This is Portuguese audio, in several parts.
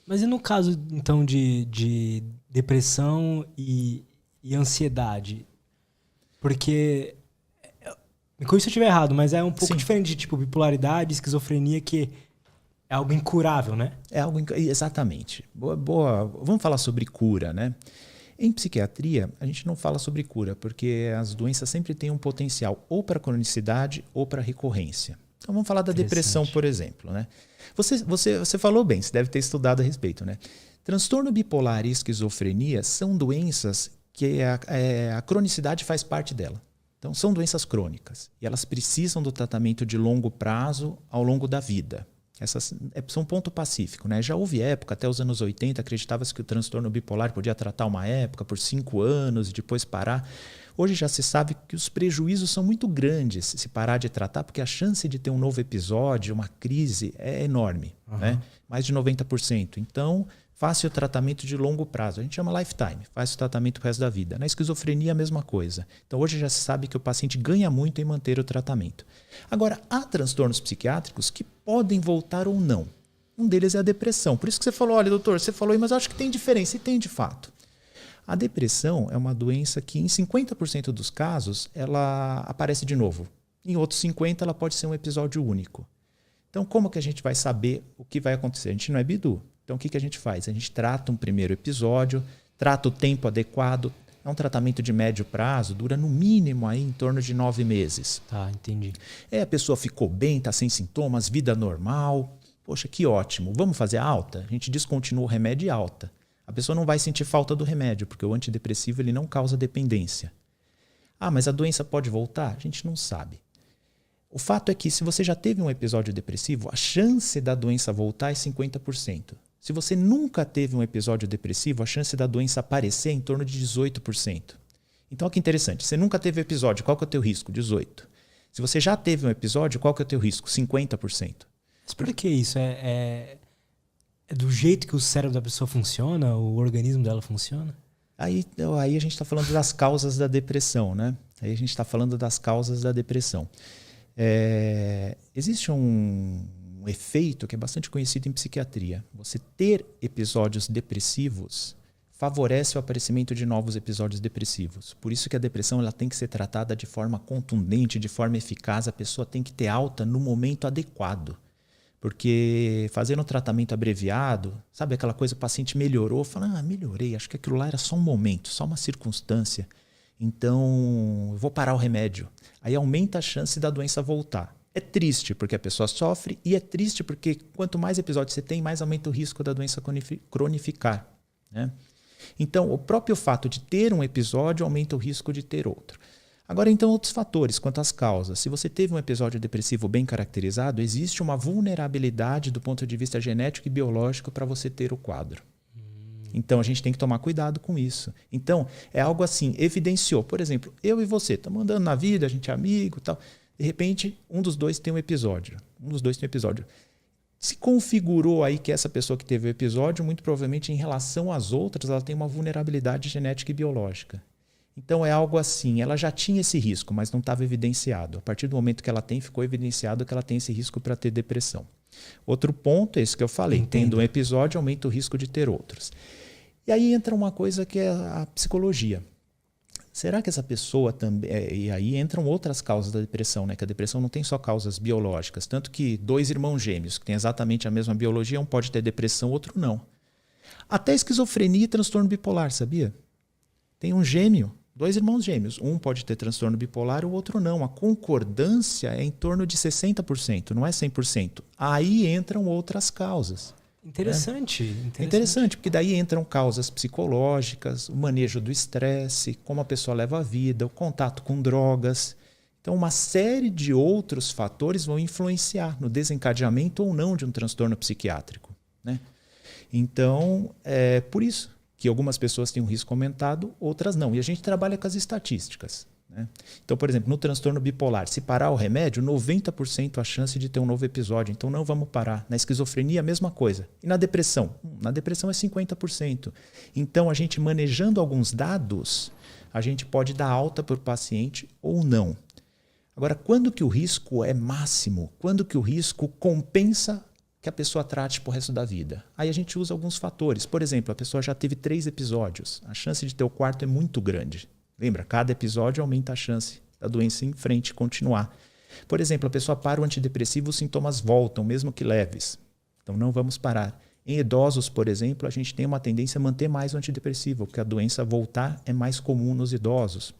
Mas e no caso, então, de depressão e ansiedade? Porque, me corrija se eu estiver errado, mas é um pouco Sim. diferente de tipo bipolaridade, esquizofrenia, que é algo incurável, né? É algo exatamente. Boa. Vamos falar sobre cura, né? Em psiquiatria, a gente não fala sobre cura, porque as doenças sempre têm um potencial ou para cronicidade ou para recorrência. Então vamos falar da depressão, por exemplo, né? Você falou bem, você deve ter estudado a respeito, né? Transtorno bipolar e esquizofrenia são doenças que a cronicidade faz parte dela. Então são doenças crônicas e elas precisam do tratamento de longo prazo ao longo da vida. Essas são um ponto pacífico, né? Já houve época, até os anos 80, acreditava-se que o transtorno bipolar podia tratar uma época por 5 anos e depois parar. Hoje já se sabe que os prejuízos são muito grandes se parar de tratar, porque a chance de ter um novo episódio, uma crise, é enorme, né? Mais de 90%. Então, faça o tratamento de longo prazo. A gente chama lifetime, faz o tratamento pro resto da vida. Na esquizofrenia, a mesma coisa. Então, hoje já se sabe que o paciente ganha muito em manter o tratamento. Agora, há transtornos psiquiátricos que podem voltar ou não. Um deles é a depressão. Por isso que você falou, olha, doutor, você falou aí, mas eu acho que tem diferença. E tem, de fato. A depressão é uma doença que, em 50% dos casos, ela aparece de novo. Em outros 50%, ela pode ser um episódio único. Então, como que a gente vai saber o que vai acontecer? A gente não é bidu. Então, o que a gente faz? A gente trata um primeiro episódio, trata o tempo adequado. É um tratamento de médio prazo, dura no mínimo aí em torno de 9 meses. Tá, entendi. A pessoa ficou bem, está sem sintomas, vida normal. Poxa, que ótimo. Vamos fazer alta? A gente descontinua o remédio e alta. A pessoa não vai sentir falta do remédio, porque o antidepressivo ele não causa dependência. Ah, mas a doença pode voltar? A gente não sabe. O fato é que se você já teve um episódio depressivo, a chance da doença voltar é 50%. Se você nunca teve um episódio depressivo, a chance da doença aparecer é em torno de 18%. Então, olha que interessante. Você nunca teve episódio, qual que é o teu risco? 18%. Se você já teve um episódio, qual que é o teu risco? 50%. Mas por que isso? É do jeito que o cérebro da pessoa funciona? O organismo dela funciona? Aí a gente está falando das causas da depressão, né? Aí a gente está falando das causas da depressão. Existe um efeito que é bastante conhecido em psiquiatria. Você ter episódios depressivos favorece o aparecimento de novos episódios depressivos. Por isso que a depressão ela tem que ser tratada de forma contundente, de forma eficaz. A pessoa tem que ter alta no momento adequado. Porque fazendo um tratamento abreviado, sabe aquela coisa, o paciente melhorou, fala, melhorei, acho que aquilo lá era só um momento, só uma circunstância. Então, eu vou parar o remédio. Aí aumenta a chance da doença voltar. É triste porque a pessoa sofre e é triste porque quanto mais episódios você tem, mais aumenta o risco da doença cronificar, né? Então, o próprio fato de ter um episódio aumenta o risco de ter outro. Agora, então, outros fatores quanto às causas. Se você teve um episódio depressivo bem caracterizado, existe uma vulnerabilidade do ponto de vista genético e biológico para você ter o quadro. Então, a gente tem que tomar cuidado com isso. Então, é algo assim, evidenciou. Por exemplo, eu e você, estamos andando na vida, a gente é amigo e tal. De repente, um dos dois tem um episódio. Se configurou aí que essa pessoa que teve o episódio, muito provavelmente em relação às outras, ela tem uma vulnerabilidade genética e biológica. Então é algo assim, ela já tinha esse risco, mas não estava evidenciado. A partir do momento que ela tem, ficou evidenciado que ela tem esse risco para ter depressão. Outro ponto é esse que eu falei, tendo um episódio, aumenta o risco de ter outros. E aí entra uma coisa que é a psicologia. Será que essa pessoa também... E aí entram outras causas da depressão, né? Que a depressão não tem só causas biológicas. Tanto que 2 irmãos gêmeos, que têm exatamente a mesma biologia, um pode ter depressão, outro não. Até esquizofrenia e transtorno bipolar, sabia? Tem um gêmeo, 2 irmãos gêmeos. Um pode ter transtorno bipolar, o outro não. A concordância é em torno de 60%, não é 100%. Aí entram outras causas. Interessante, porque daí entram causas psicológicas, o manejo do estresse, como a pessoa leva a vida, o contato com drogas. Então, uma série de outros fatores vão influenciar no desencadeamento ou não de um transtorno psiquiátrico, né? Então, é por isso que algumas pessoas têm um risco aumentado, outras não. E a gente trabalha com as estatísticas, né? Então, por exemplo, no transtorno bipolar, se parar o remédio, 90% a chance de ter um novo episódio. Então, não vamos parar. Na esquizofrenia, a mesma coisa. E na depressão? Na depressão é 50%. Então, a gente manejando alguns dados, a gente pode dar alta para o paciente ou não. Agora, quando que o risco é máximo? Quando que o risco compensa que a pessoa trate pro resto da vida? Aí a gente usa alguns fatores. Por exemplo, a pessoa já teve 3 episódios. A chance de ter o 4º é muito grande. Lembra? Cada episódio aumenta a chance da doença em frente continuar. Por exemplo, a pessoa para o antidepressivo, os sintomas voltam, mesmo que leves. Então não vamos parar. Em idosos, por exemplo, a gente tem uma tendência a manter mais o antidepressivo, porque a doença voltar é mais comum nos idosos.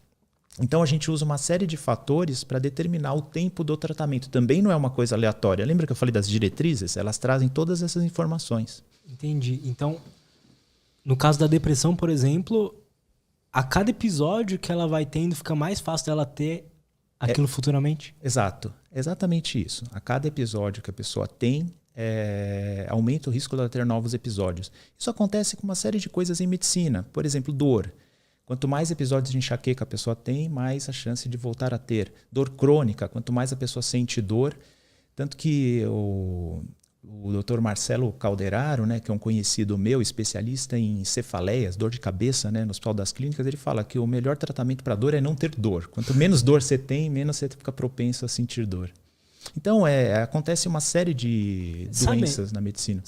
Então a gente usa uma série de fatores para determinar o tempo do tratamento. Também não é uma coisa aleatória. Lembra que eu falei das diretrizes? Elas trazem todas essas informações. Entendi. Então, no caso da depressão, por exemplo, a cada episódio que ela vai tendo, fica mais fácil dela ter aquilo futuramente? Exato. Exatamente isso. A cada episódio que a pessoa tem, aumenta o risco dela ter novos episódios. Isso acontece com uma série de coisas em medicina. Por exemplo, dor. Quanto mais episódios de enxaqueca a pessoa tem, mais a chance de voltar a ter. Dor crônica, quanto mais a pessoa sente dor. Tanto que o Dr. Marcelo Calderaro, né, que é um conhecido meu, especialista em cefaleias, dor de cabeça, né, no Hospital das Clínicas, ele fala que o melhor tratamento para dor é não ter dor. Quanto menos dor você tem, menos você fica propenso a sentir dor. Então, acontece uma série de doenças na medicina.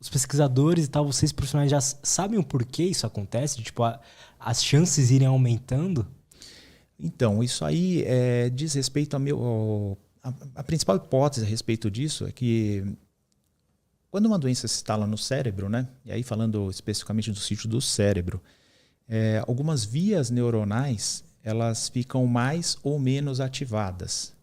Os pesquisadores e tal, vocês profissionais já sabem o porquê isso acontece? Tipo, as chances irem aumentando? Então, isso aí diz respeito a principal hipótese a respeito disso é que quando uma doença se instala no cérebro, né, e aí falando especificamente do sítio do cérebro, algumas vias neuronais elas ficam mais ou menos ativadas.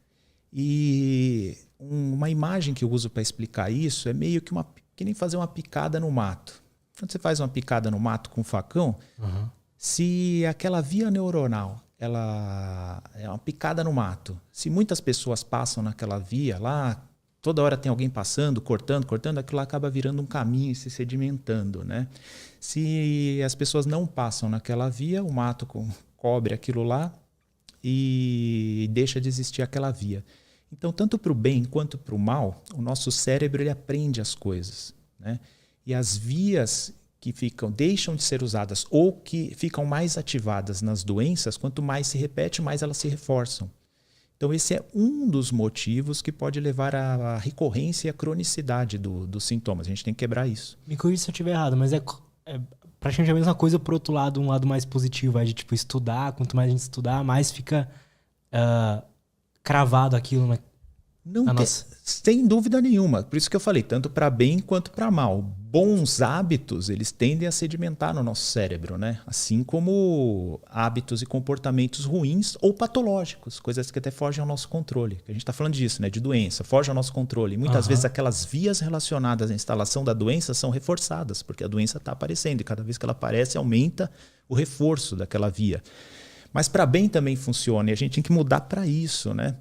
E uma imagem que eu uso para explicar isso é meio que nem fazer uma picada no mato. Quando você faz uma picada no mato com um facão, se aquela via neuronal ela é uma picada no mato, se muitas pessoas passam naquela via lá, toda hora tem alguém passando, cortando, aquilo lá acaba virando um caminho e se sedimentando, né? Se as pessoas não passam naquela via, o mato cobre aquilo lá e deixa de existir aquela via. Então, tanto para o bem quanto para o mal, o nosso cérebro ele aprende as coisas, né? E as vias que deixam de ser usadas ou que ficam mais ativadas nas doenças, quanto mais se repete, mais elas se reforçam. Então, esse é um dos motivos que pode levar à recorrência e à cronicidade dos sintomas. A gente tem que quebrar isso. Me corrija se eu estiver errado, mas é praticamente a mesma coisa por outro lado, um lado mais positivo, de tipo estudar, quanto mais a gente estudar, mais fica cravado aquilo na nossa... Sem dúvida nenhuma. Por isso que eu falei, tanto para bem quanto para mal. Bons hábitos, eles tendem a sedimentar no nosso cérebro, né? Assim como hábitos e comportamentos ruins ou patológicos, coisas que até fogem ao nosso controle. A gente está falando disso, né? De doença, foge ao nosso controle. E muitas vezes aquelas vias relacionadas à instalação da doença são reforçadas, porque a doença está aparecendo e cada vez que ela aparece, aumenta o reforço daquela via. Mas para bem também funciona e a gente tem que mudar para isso, né?